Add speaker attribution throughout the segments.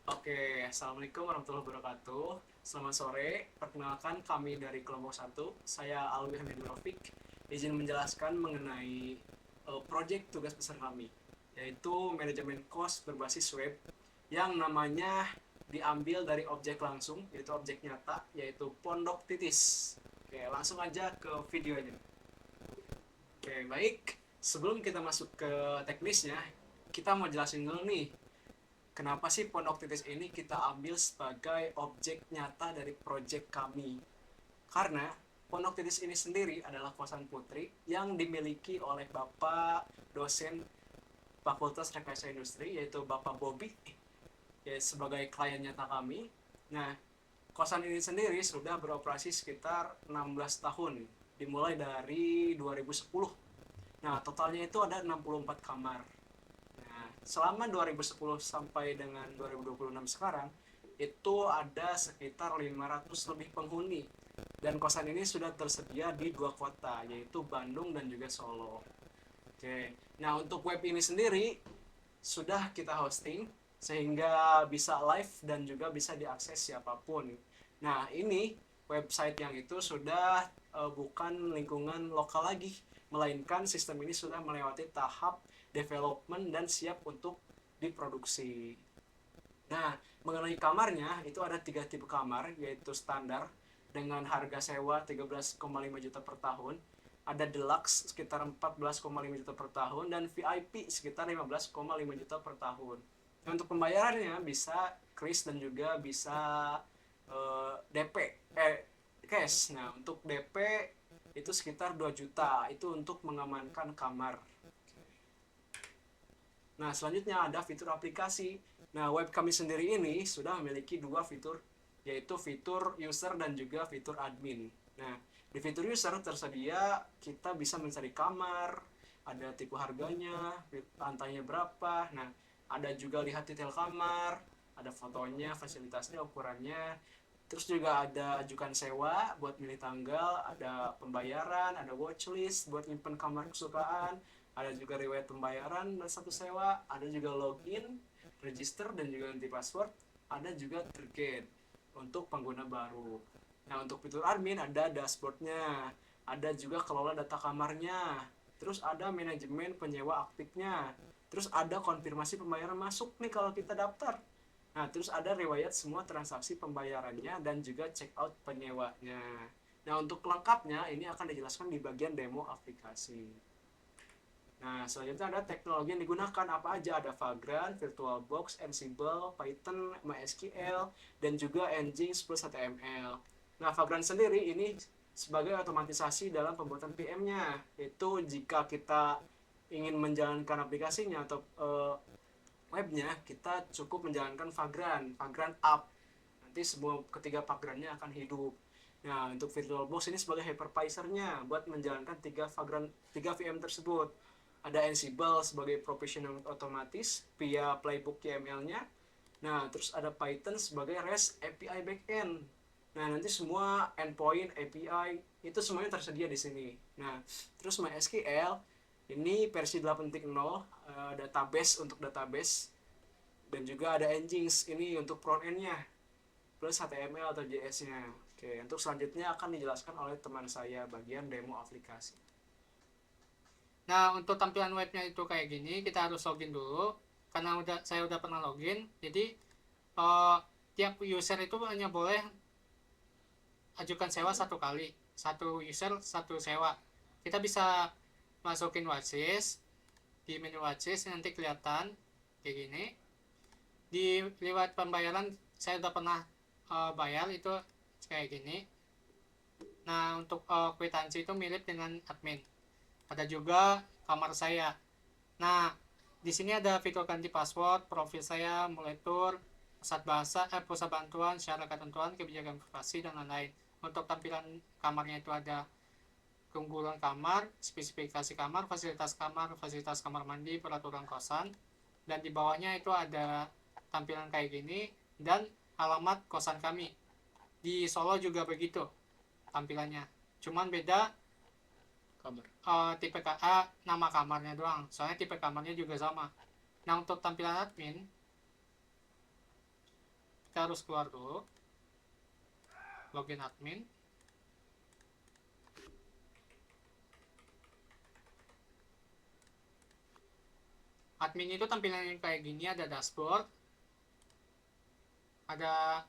Speaker 1: Oke, Assalamualaikum warahmatullahi wabarakatuh. Selamat sore, perkenalkan kami dari kelompok satu. Saya Alwi Hamid Rafiq. Izin menjelaskan mengenai proyek tugas besar kami, yaitu manajemen cost berbasis web yang namanya diambil dari objek langsung, yaitu objek nyata, yaitu Pondok Titis. Oke, langsung aja ke videonya. Oke, baik. Sebelum kita masuk ke teknisnya, kita mau jelasin dulu nih, kenapa sih Pondok Titis ini kita ambil sebagai objek nyata dari proyek kami? Karena Pondok Titis ini sendiri adalah kosan putri yang dimiliki oleh Bapak dosen Fakultas Rekayasa Industri, yaitu Bapak Bobby, ya, sebagai klien nyata kami. Nah, kosan ini sendiri sudah beroperasi sekitar 16 tahun, dimulai dari 2010. Nah, totalnya itu ada 64 kamar. Nah, selama 2010 sampai dengan 2026 sekarang, itu ada sekitar 500 lebih penghuni. Dan kosan ini sudah tersedia di dua kota, yaitu Bandung dan juga Solo. Oke, nah untuk web ini sendiri sudah kita hosting sehingga bisa live dan juga bisa diakses siapapun. Nah, ini website yang itu sudah bukan lingkungan lokal lagi, melainkan sistem ini sudah melewati tahap development dan siap untuk diproduksi. Nah, mengenai kamarnya, itu ada tiga tipe kamar, yaitu standar dengan harga sewa 13,5 juta per tahun, ada deluxe sekitar 14,5 juta per tahun, dan VIP sekitar 15,5 juta per tahun. Dan untuk pembayarannya bisa kris dan juga bisa DP, cash. Nah, untuk DP itu sekitar 2 juta, itu untuk mengamankan kamar. Nah, selanjutnya ada fitur aplikasi. Nah, web kami sendiri ini sudah memiliki dua fitur, yaitu fitur user dan juga fitur admin. Nah, di fitur user tersedia kita bisa mencari kamar, ada tipe harganya, lantainya berapa. Nah, ada juga lihat detail kamar, ada fotonya, fasilitasnya, ukurannya. Terus juga ada ajukan sewa buat milih tanggal, ada pembayaran, ada watchlist buat nyimpen kamar kesukaan, ada juga riwayat pembayaran dan satu sewa, ada juga login, register dan juga ganti password, ada juga target untuk pengguna baru. Nah, untuk fitur admin ada dashboardnya, ada juga kelola data kamarnya, terus ada manajemen penyewa aktifnya, terus ada konfirmasi pembayaran masuk nih kalau kita daftar. Nah, terus ada riwayat semua transaksi pembayarannya dan juga check out penyewanya. Nah, untuk lengkapnya ini akan dijelaskan di bagian demo aplikasi. Nah, selanjutnya ada teknologi yang digunakan apa aja. Ada Vagrant, VirtualBox, Ansible, Python, MySQL, dan juga Nginx plus HTML. Nah, Vagrant sendiri ini sebagai otomatisasi dalam pembuatan PM-nya. Itu jika kita ingin menjalankan aplikasinya atau webnya, kita cukup menjalankan Vagrant App. Nanti semua ketiga Vagrantnya akan hidup. Nah, untuk VirtualBox ini sebagai hypervisornya buat menjalankan tiga VM tersebut. Ada Ansible sebagai professional otomatis via playbook YML-nya. Nah, terus ada Python sebagai REST API backend. Nah, nanti semua endpoint API itu semuanya tersedia di sini. Nah, terus MySQL ini versi 8.0, database untuk database, dan juga ada Nginx ini untuk front end-nya plus HTML atau JS-nya. Oke, untuk selanjutnya akan dijelaskan oleh teman saya bagian demo aplikasi.
Speaker 2: Nah, untuk tampilan webnya itu kayak gini, kita harus login dulu. Karena saya udah pernah login, jadi eh, tiap user itu hanya boleh ajukan sewa satu kali. Satu user, satu sewa. Kita bisa masukin watchlist. Di menu watchlist nanti kelihatan kayak gini. Di lewat pembayaran, saya udah pernah bayar itu kayak gini. Nah, untuk kwitansi itu mirip dengan admin. Ada juga kamar saya. Nah, di sini ada fitur ganti password, profil saya, mulai tur, pusat bantuan, syarat ketentuan, kebijakan privasi, dan lain-lain. Untuk tampilan kamarnya itu ada keunggulan kamar, spesifikasi kamar, fasilitas kamar mandi, peraturan kosan, dan di bawahnya itu ada tampilan kayak gini, dan alamat kosan kami. Di Solo juga begitu tampilannya. Cuman beda
Speaker 1: Kabar.
Speaker 2: tipe nama kamarnya doang. Soalnya tipe kamarnya juga sama. Nah, untuk tampilan admin, kita harus keluar dulu, login admin. Admin itu tampilannya kayak gini, ada dashboard, ada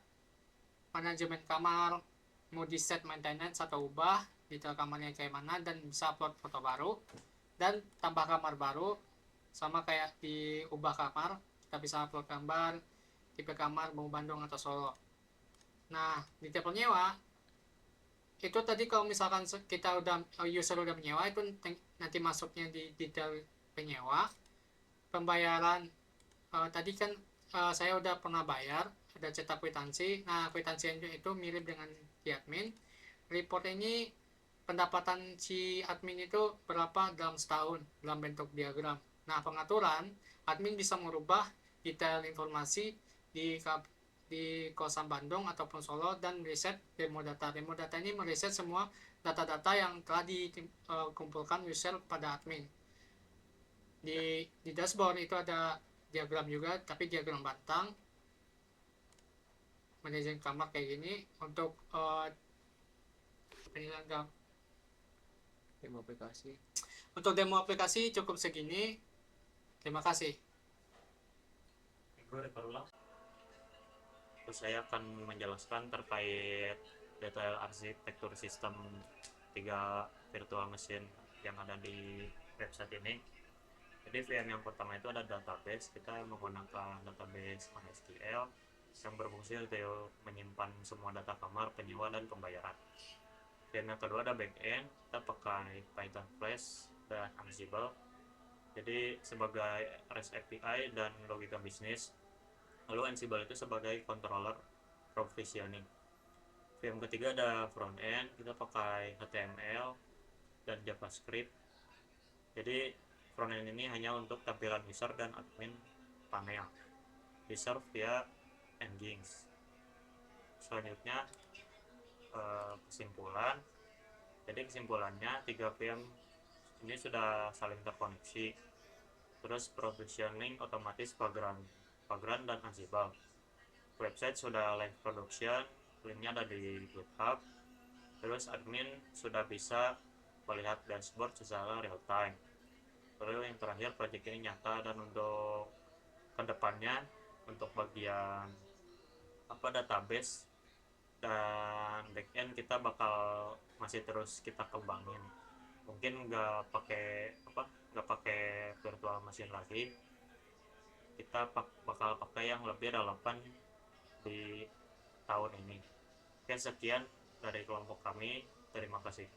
Speaker 2: manajemen kamar, mau di set maintenance atau ubah, detail kamarnya kayak mana, dan bisa upload foto baru dan tambah kamar baru. Sama kayak di ubah kamar, kita bisa upload gambar, tipe kamar mau Bandung atau Solo. Nah, di tipe penyewa itu tadi kalau misalkan kita udah user udah menyewa, itu nanti masuknya di detail penyewa. Pembayaran tadi kan saya udah pernah bayar, ada cetak kwitansi. Nah, kwitansinya itu mirip dengan di admin. Report ini pendapatan si admin itu berapa dalam setahun dalam bentuk diagram. Nah, pengaturan admin bisa merubah detail informasi di kosan Bandung ataupun Solo dan reset demo data. Demo data ini mereset semua data-data yang telah dikumpulkan user pada admin. Di dashboard itu ada diagram juga, tapi diagram batang. Manajemen kamar kayak gini. Untuk penilaian
Speaker 1: demo aplikasi.
Speaker 2: Untuk demo aplikasi cukup segini. Terima kasih.
Speaker 3: Terus saya akan menjelaskan terkait detail arsitektur sistem 3 virtual machine yang ada di website ini. Jadi VM yang pertama itu ada database. Kita menggunakan database MySQL yang berfungsi untuk menyimpan semua data kamar, penyewa, dan pembayaran. VM yang kedua ada backend. Kita pakai Python Flash dan Ansible. Jadi sebagai REST API dan logika bisnis. Lalu Ansible itu sebagai controller provisioning. VM ketiga ada front end. Kita pakai HTML dan JavaScript. Jadi front end ini hanya untuk tampilan user dan admin panel, diserve via Nginx. Selanjutnya kesimpulan. Jadi kesimpulannya 3 VM ini sudah saling terkoneksi. Terus provisioning otomatis Vagrant dan Ansible. Website sudah live production, linknya ada di GitHub. Terus admin sudah bisa melihat dashboard secara real time. Lalu yang terakhir, project ini nyata, dan untuk kedepannya untuk bagian database dan backend kita bakal masih terus kita kembangin. Mungkin nggak pakai virtual machine lagi, kita bakal pakai yang lebih relevan di tahun ini. Oke, sekian dari kelompok kami. Terima kasih.